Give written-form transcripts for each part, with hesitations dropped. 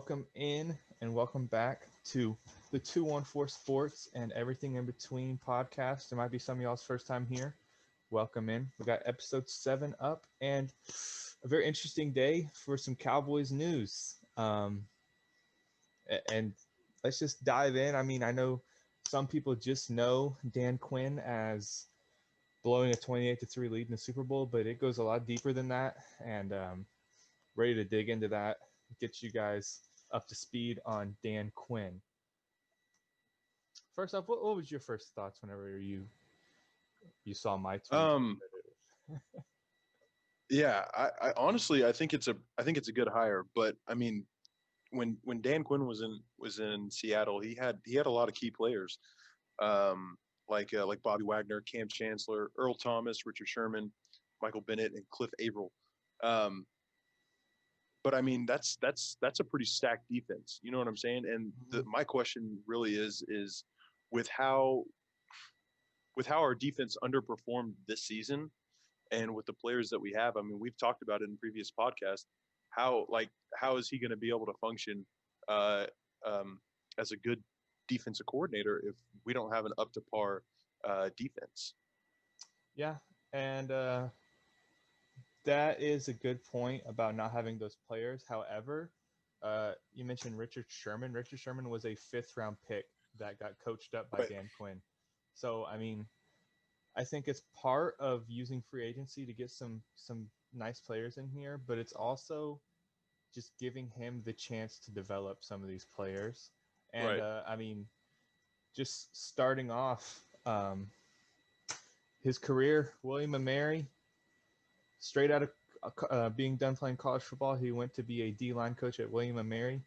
welcome in and welcome back to the 214 Sports and Everything in Between podcast. It might be some of y'all's first time here. Welcome in. We got episode 7 up and a very interesting day for some Cowboys news. And let's just dive in. I mean, I know some people just know Dan Quinn as blowing a 28-3 lead in the Super Bowl, but it goes a lot deeper than that. And ready to dig into that, get you guys up to speed on Dan Quinn. First off, what was your first thoughts whenever you saw my tweet? Yeah, I honestly I think it's a good hire, but I mean when Dan Quinn was in Seattle, he had a lot of key players, like Bobby Wagner, Cam Chancellor, Earl Thomas, Richard Sherman, Michael Bennett, and Cliff Averill. Um, but I mean that's a pretty stacked defense. You know what I'm saying? And my question really is with how with how our defense underperformed this season and with the players that we have. I mean, we've talked about it in previous podcasts. How is he going to be able to function uh, as a good defensive coordinator if we don't have an up to par defense? Yeah, and that is a good point about not having those players. However, you mentioned Richard Sherman. Richard Sherman was a 5th-round pick that got coached up by Right. Dan Quinn. So, I mean, I think it's part of using free agency to get some nice players in here, but it's also just giving him the chance to develop some of these players. And Right. I mean, just starting off his career, William and Mary, straight out of being done playing college football, he went to be a D-line coach at William and Mary.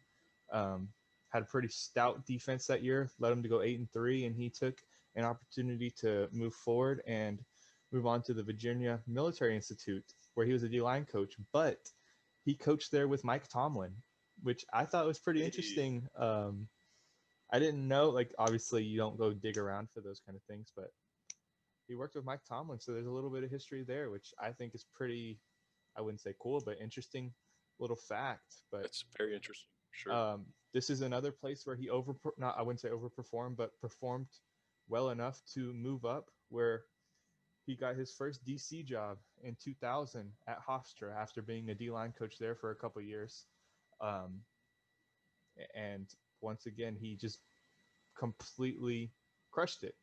Had a pretty stout defense that year, led him to go 8-3, and he took an opportunity to move forward and move on to the Virginia Military Institute, where he was a D-line coach. But he coached there with Mike Tomlin, which I thought was pretty interesting. I didn't know, like, obviously you don't go dig around for those kind of things, but he worked with Mike Tomlin, so there's a little bit of history there, which I think is pretty, I wouldn't say cool, but interesting little fact. But That's very interesting. Sure. this is another place where he I wouldn't say overperformed, but performed well enough to move up, where he got his first DC job in 2000 at Hofstra after being a D-line coach there for a couple of years. And once again, he just completely crushed it.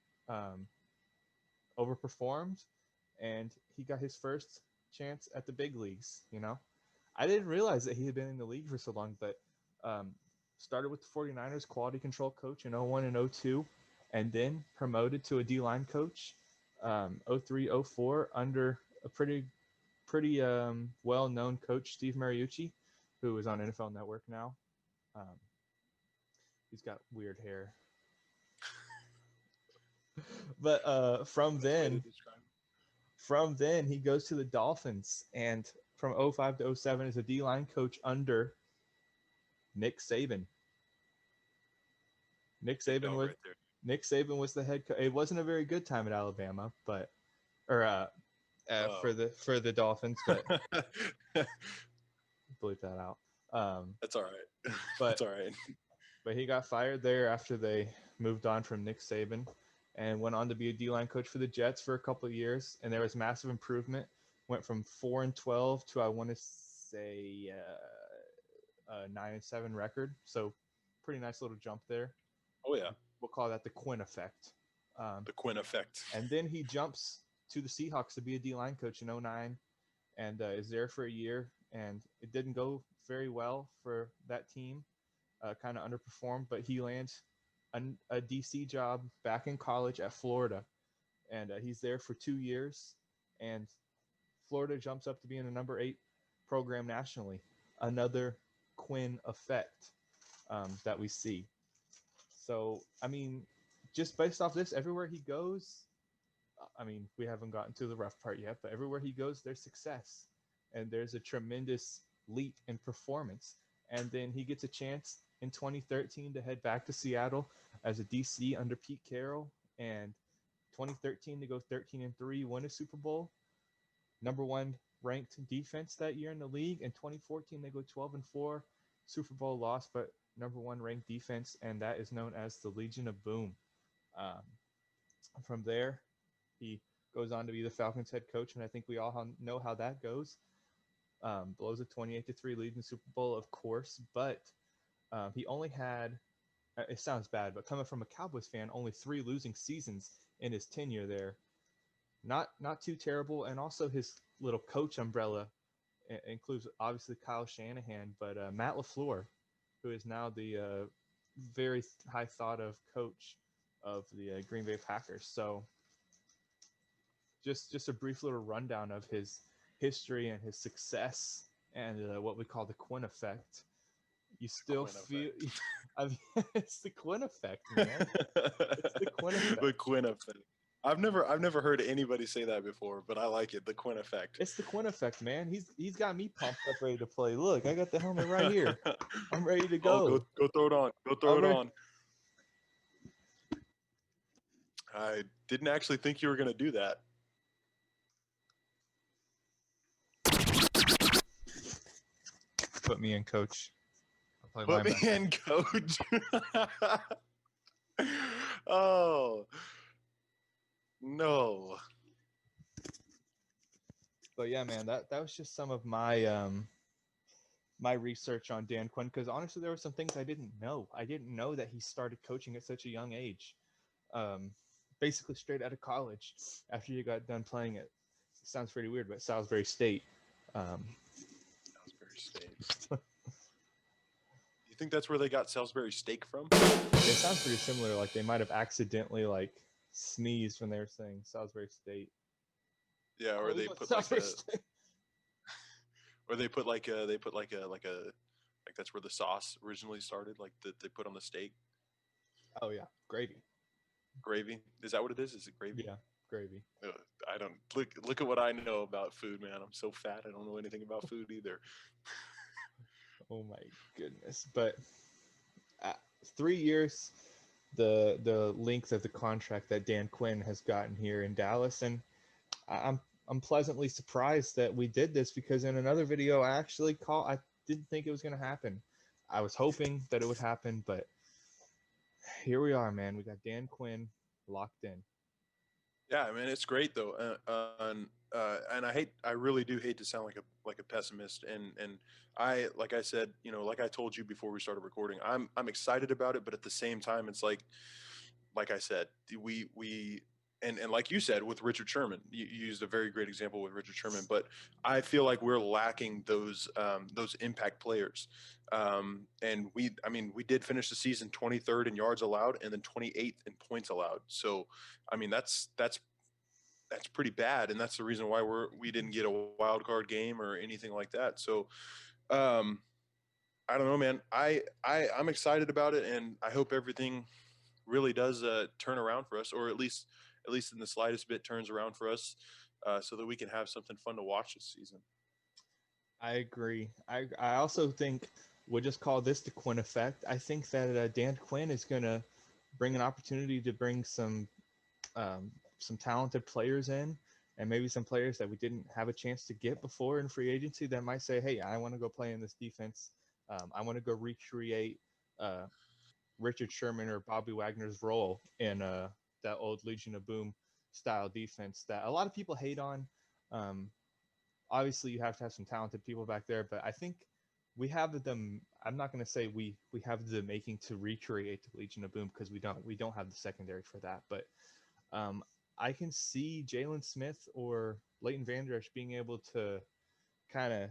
Overperformed, and he got his first chance at the big leagues. I didn't realize that he had been in the league for so long, but started with the 49ers quality control coach in 01 and 02, and then promoted to a D-line coach 03-04 under a pretty well-known coach, Steve Mariucci, who is on NFL Network now. He's got weird hair. But from then he goes to the Dolphins, and from 05 to 07 is a D-line coach under Nick Saban. Nick Saban was the head coach. It wasn't a very good time at Alabama, for the Dolphins, but bleep that out. That's all right. But That's all right. But he got fired there after they moved on from Nick Saban, and went on to be a D-line coach for the Jets for a couple of years, and there was massive improvement. Went from 4-12 to, I want to say, a 9-7 record. So pretty nice little jump there. Oh yeah. We'll call that the Quinn effect. The Quinn effect. And then he jumps to the Seahawks to be a D-line coach in 2009, and is there for a year, and it didn't go very well for that team. Kind of underperformed, but he lands a DC job back in college at Florida, and he's there for 2 years, and Florida jumps up to being the number 8 program nationally. Another Quinn effect that we see. So, I mean, just based off this, everywhere he goes, I mean, we haven't gotten to the rough part yet, but everywhere he goes, there's success, and there's a tremendous leap in performance. And then he gets a chance in 2013 to head back to Seattle as a DC under Pete Carroll, and 2013 to go 13-3, win a Super Bowl, number 1 ranked defense that year in the league. In 2014 they go 12-4 Super Bowl loss, but number one ranked defense, and that is known as the Legion of Boom. Um, from there, he goes on to be the Falcons head coach, and I think we all know how that goes. Blows a 28-3 lead in the Super Bowl, of course, but he only had, it sounds bad, but coming from a Cowboys fan, only 3 losing seasons in his tenure there. Not too terrible, and also his little coach umbrella includes obviously Kyle Shanahan, but Matt LaFleur, who is now the very high thought of coach of the Green Bay Packers. So just a brief little rundown of his history and his success and what we call the Quinn effect. You still feel, I mean, it's the Quinn effect, man. It's the Quinn effect. The Quinn effect. I've never heard anybody say that before, but I like it. The Quinn effect. It's the Quinn effect, man. He's got me pumped up, ready to play. Look, I got the helmet right here. I'm ready to go. Oh, go throw it on. Go throw it on. I didn't actually think you were going to do that. Put me in, coach. Put me in, coach. Oh, no. But yeah, man, that was just some of my my research on Dan Quinn, because honestly, there were some things I didn't know. I didn't know that he started coaching at such a young age, basically straight out of college after you got done playing at, it sounds pretty weird, but Salisbury State. Salisbury State. You think that's where they got Salisbury steak from? It sounds pretty similar. Like they might have accidentally like sneezed when they were saying Salisbury State. Yeah, or they put like a, or they put like that's where the sauce originally started, like that they put on the steak. Oh yeah, gravy. Gravy, is that what it is? Is it gravy? Yeah, gravy. I don't look at what I know about food, man. I'm so fat. I don't know anything about food either. Oh my goodness! But 3 years, the length of the contract that Dan Quinn has gotten here in Dallas, and I'm pleasantly surprised that we did this, because in another video I didn't think it was going to happen. I was hoping that it would happen, but here we are, man. We got Dan Quinn locked in. Yeah, I mean, it's great though, and I really do hate to sound like a pessimist, and like I said, like I told you before we started recording, I'm excited about it, but at the same time, it's like I said, and like you said with Richard Sherman, you used a very great example with Richard Sherman, but I feel like we're lacking those impact players. And we did finish the season 23rd in yards allowed and then 28th in points allowed. So, I mean, that's pretty bad. And that's the reason why we didn't get a wild card game or anything like that. So, I don't know, man. I'm excited about it, and I hope everything really does turn around for us, or at least in the slightest bit turns around for us, so that we can have something fun to watch this season. I agree. I also think we'll just call this the Quinn effect. I think that Dan Quinn is going to bring an opportunity to bring some talented players in, and maybe some players that we didn't have a chance to get before in free agency that might say, hey, I want to go play in this defense. I want to go recreate Richard Sherman or Bobby Wagner's role in that old Legion of Boom style defense that a lot of people hate on. Obviously, you have to have some talented people back there, but I think we have them. I'm not going to say we have the making to recreate the Legion of Boom, because we don't. We don't have the secondary for that. But I can see Jalen Smith or Leighton Vander Esch being able to kind of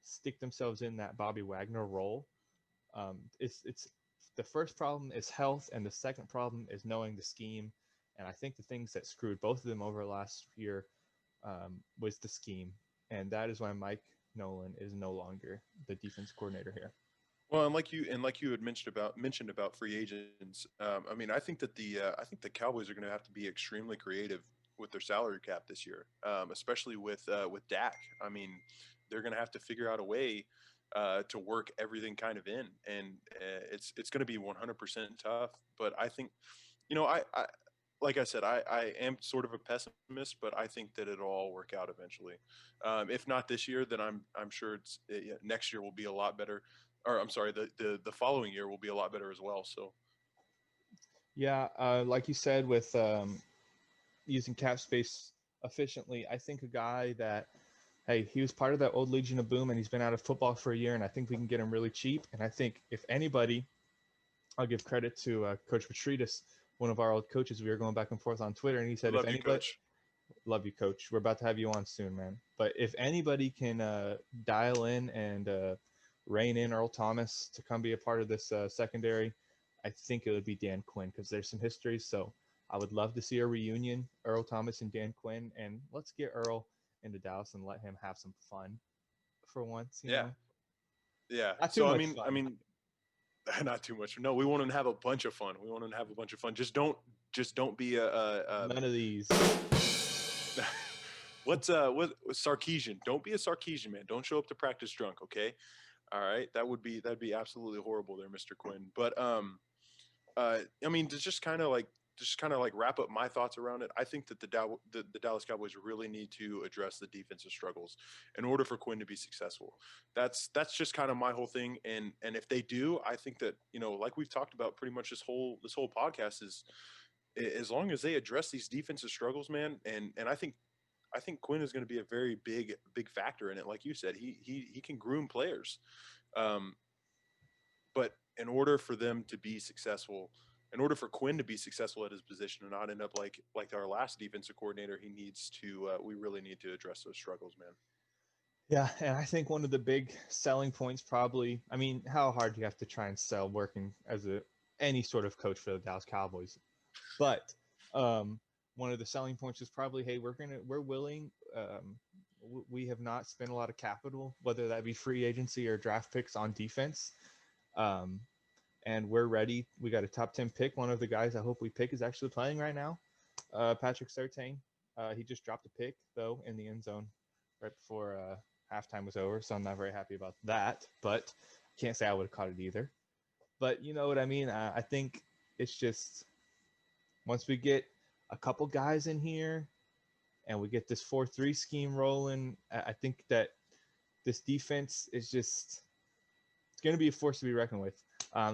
stick themselves in that Bobby Wagner role. It's the first problem is health, and the second problem is knowing the scheme. And I think the things that screwed both of them over last year was the scheme. And that is why Mike Nolan is no longer the defense coordinator here. Well, and like you had mentioned about free agents, I mean, I think that the Cowboys are going to have to be extremely creative with their salary cap this year, especially with Dak. I mean, they're going to have to figure out a way to work everything kind of in, and it's going to be 100% tough. But I think, I like I said, I am sort of a pessimist, but I think that it'll all work out eventually. If not this year, then I'm sure next year will be a lot better. or I'm sorry, the following year will be a lot better as well. So Yeah, like you said, with using cap space efficiently, I think a guy that, hey, he was part of that old Legion of Boom, and he's been out of football for a year, and I think we can get him really cheap. And I think if anybody, I'll give credit to Coach Petridis, one of our old coaches. We were going back and forth on Twitter, and he I said, if love you, anybody, Coach. love you, Coach. We're about to have you on soon, man. But if anybody can dial in and rein in Earl Thomas to come be a part of this secondary, I think it would be Dan Quinn because there's some history. So I would love to see a reunion, Earl Thomas and Dan Quinn, and let's get Earl into Dallas and let him have some fun for once. Yeah, yeah. Not too So much fun. not too much. No, we want to have a bunch of fun. We want to have a bunch of fun. Just don't be a None of these. what Sarkeesian? Don't be a Sarkeesian, man. Don't show up to practice drunk, okay? All right, that'd be absolutely horrible there, Mr. Quinn. But I mean, to just kind of like wrap up my thoughts around it. I think that the Dallas Cowboys really need to address the defensive struggles in order for Quinn to be successful. That's just kind of my whole thing. And if they do, I think that, you know, like we've talked about pretty much this whole podcast is, as long as they address these defensive struggles, man, and I think Quinn is going to be a very big factor in it. Like you said, he can groom players, um, but in order for them to be successful, in order for Quinn to be successful at his position and not end up like our last defensive coordinator, he needs to. We really need to address those struggles, man. Yeah, and I think one of the big selling points probably, I mean, how hard do you have to try and sell working as any sort of coach for the Dallas Cowboys? But one of the selling points is probably, hey, we're willing. We have not spent a lot of capital, whether that be free agency or draft picks on defense. Um, and we're ready. We got a top 10 pick. One of the guys I hope we pick is actually playing right now, Patrick Surtain. He just dropped a pick, though, in the end zone right before halftime was over. So I'm not very happy about that. But can't say I would have caught it either. But you know what I mean? I think it's just once we get a couple guys in here and we get this 4-3 scheme rolling, I think that this defense is just it's going to be a force to be reckoned with.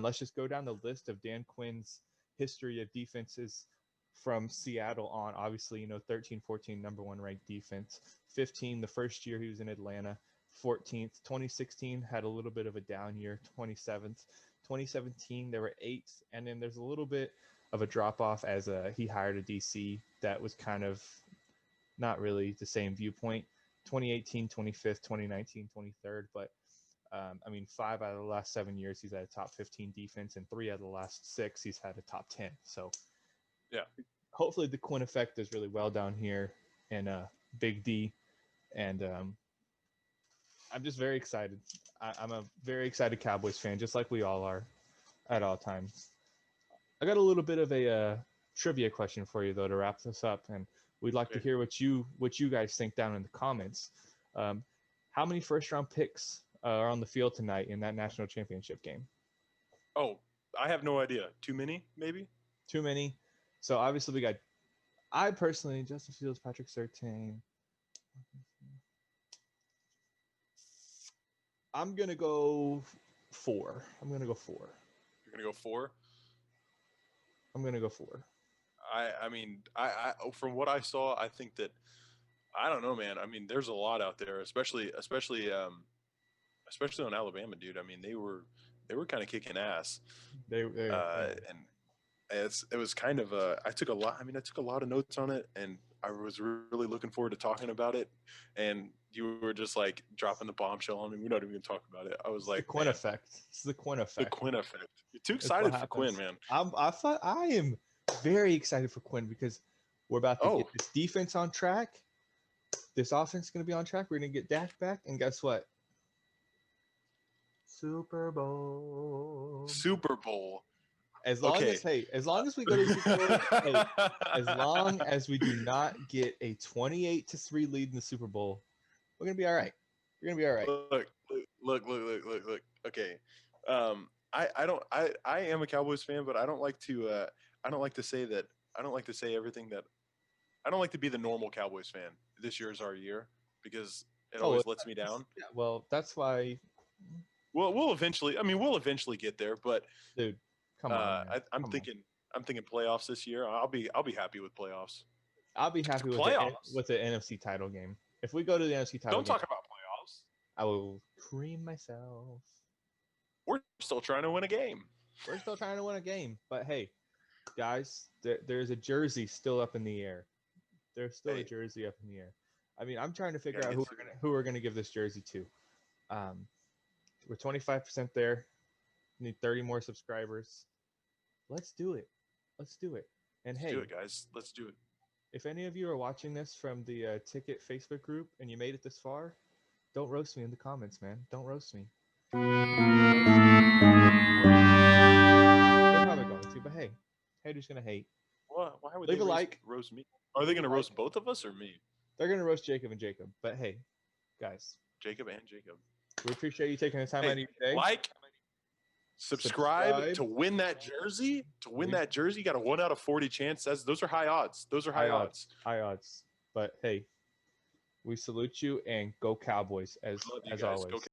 Let's just go down the list of Dan Quinn's history of defenses from Seattle on. Obviously, you know, 13, 14, number one ranked defense. 15, the first year he was in Atlanta. 14th. 2016 had a little bit of a down year. 27th. 2017, there were 8th. And then there's a little bit of a drop off as he hired a DC that was kind of not really the same viewpoint. 2018, 25th, 2019, 23rd. But I mean, 5 out of the last 7 years, he's had a top 15 defense, and 3 out of the last 6, he's had a top 10. So, Yeah, hopefully, the Quinn effect is really well down here in Big D. And I'm just very excited. I'm a very excited Cowboys fan, just like we all are at all times. I got a little bit of a trivia question for you, though, to wrap this up. And we'd like to okay. hear what you guys think down in the comments. How many first-round picks are on the field tonight in that national championship game? Oh, I have no idea. Too many, maybe. Too many. So obviously we got. I personally, Justin Fields, Patrick Surtain. I'm gonna go 4. I'm gonna go 4. You're gonna go four. I'm gonna go 4. I mean, from what I saw, I think that I don't know, man. I mean, there's a lot out there, especially on Alabama, dude. I mean, they were kind of kicking ass, and it was kind of I took a lot. I mean, I took a lot of notes on it, and I was really looking forward to talking about it. And you were just like dropping the bombshell on me. We're not even gonna talk about it. I was It's the like, Quinn man, effect. It's the Quinn the effect. Quinn effect. You're too It's what excited for Quinn, happens. man. I am very excited for Quinn because we're about to get Oh, this defense on track. This offense is going to be on track. We're going to get Dak back, and guess what? Super Bowl. Super Bowl. As long Okay. as as long as we go to the Super Bowl, hey, as long as we do not get a 28-3 lead in the Super Bowl, we're gonna be all right. We're gonna be all right. Look. Okay. I am a Cowboys fan, but I don't like to say that I don't like to say everything that I don't like to be the normal Cowboys fan. This year is our year because it Oh, always lets me down. yeah. Well, that's why. we'll eventually. I mean, we'll eventually get there. But Dude, come on, man. I'm Come on. thinking playoffs this year. I'll be happy with playoffs. I'll be happy with Playoffs. the NFC title game. If we go to the NFC title Don't game, talk about playoffs. I will cream myself. We're still trying to win a game. We're still trying to win a game, but hey, guys, there's a jersey still up in the air. There's still a jersey up in the air. I mean, I'm trying to figure out who we're gonna give this jersey to. We're 25% there. We need 30 more subscribers. Let's do it. Let's do it. And hey, do it, guys. Let's do it. If any of you are watching this from the Ticket Facebook group and you made it this far, don't roast me in the comments, man. Don't roast me. They're probably going to, but hey, haters gonna hate. Why would Leave they a like. roast me? Are they gonna roast both of us or me? They're gonna roast Jacob and Jacob, but hey, guys, Jacob and Jacob. we appreciate you taking the time out of your day. Like, subscribe to win that jersey. To win that jersey, you got a 1 out of 40 chance. Those are high odds. Those are high odds. High odds. But hey, we salute you and go Cowboys as always. Go